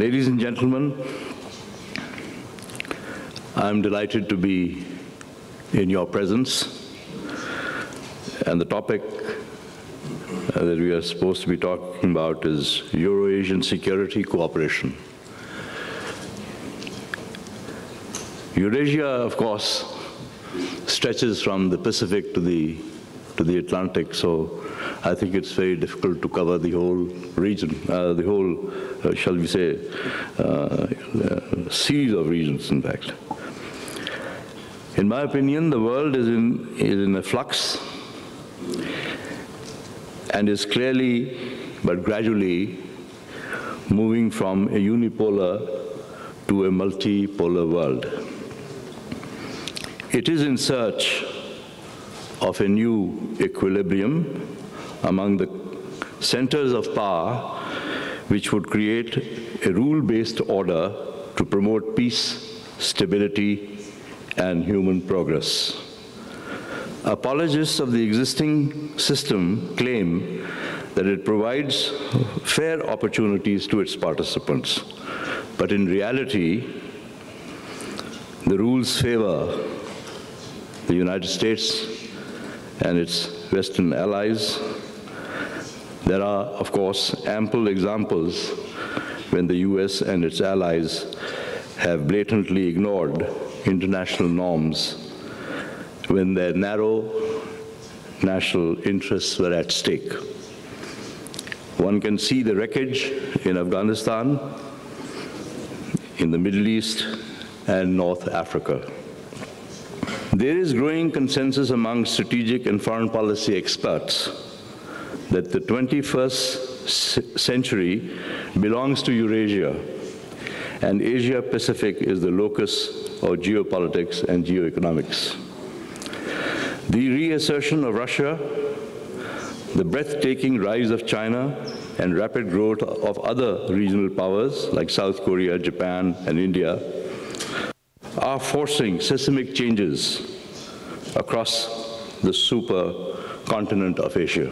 Ladies and gentlemen, I'm delighted to be in your presence, and the topic that we are supposed to be talking about is Euro-Asian security cooperation. Eurasia, of course, stretches from the Pacific to the Atlantic, so I think it's very difficult to cover the whole region, the whole, shall we say, series of regions, in fact. In my opinion, the world is in a flux and is clearly, but gradually, moving from a unipolar to a multipolar world. It is in search of a new equilibrium among the centers of power which would create a rule-based order to promote peace, stability, and human progress. Apologists of the existing system claim that it provides fair opportunities to its participants, but in reality, the rules favor the United States and its Western allies. There are, of course, ample examples when the US and its allies have blatantly ignored international norms when their narrow national interests were at stake. One can see the wreckage in Afghanistan, in the Middle East, and North Africa. There is growing consensus among strategic and foreign policy experts that the 21st century belongs to Eurasia, and Asia-Pacific is the locus of geopolitics and geoeconomics. The reassertion of Russia, the breathtaking rise of China, and rapid growth of other regional powers like South Korea, Japan, and India are forcing seismic changes across the supercontinent of Asia.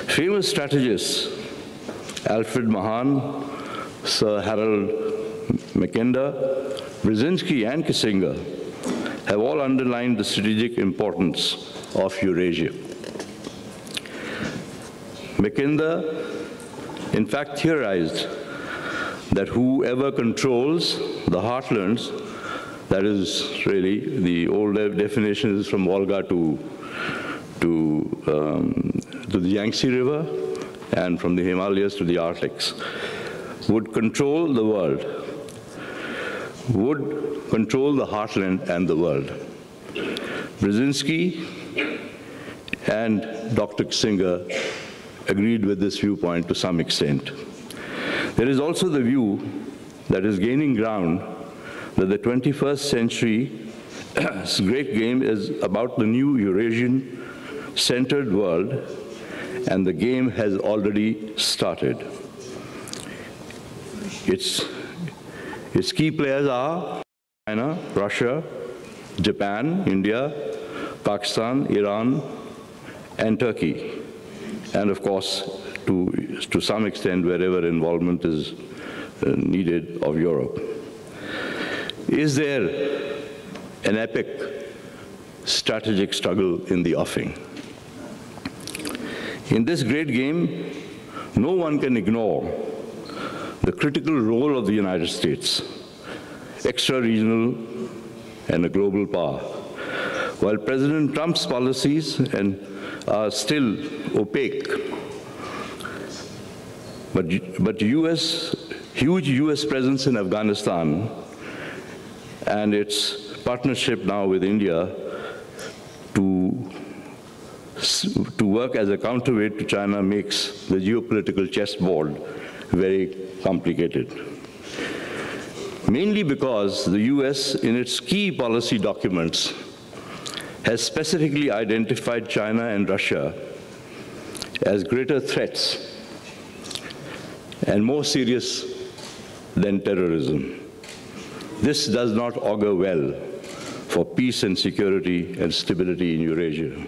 Famous strategists Alfred Mahan, Sir Harold Mackinder, Brzezinski, and Kissinger have all underlined the strategic importance of Eurasia. Mackinder, in fact, theorized that whoever controls the heartlands, that is really the old definition is from Volga to the Yangtze River and from the Himalayas to the Arctics, would control the world, would control the heartland and the world. Brzezinski and Dr. Kissinger agreed with this viewpoint to some extent. There is also the view that is gaining ground that the 21st century's great game is about the new Eurasian-centered world, and the game has already started. Its key players are China, Russia, Japan, India, Pakistan, Iran, and Turkey, and of course, to some extent, wherever involvement is needed, of Europe. Is there an epic strategic struggle in the offing? In this great game, no one can ignore the critical role of the United States, extra-regional and a global power. While President Trump's policies are still opaque, but huge US presence in Afghanistan and its partnership now with India to work as a counterweight to China makes the geopolitical chessboard very complicated. Mainly because the US, in its key policy documents, has specifically identified China and Russia as greater threats and more serious than terrorism. This does not augur well for peace and security and stability in Eurasia.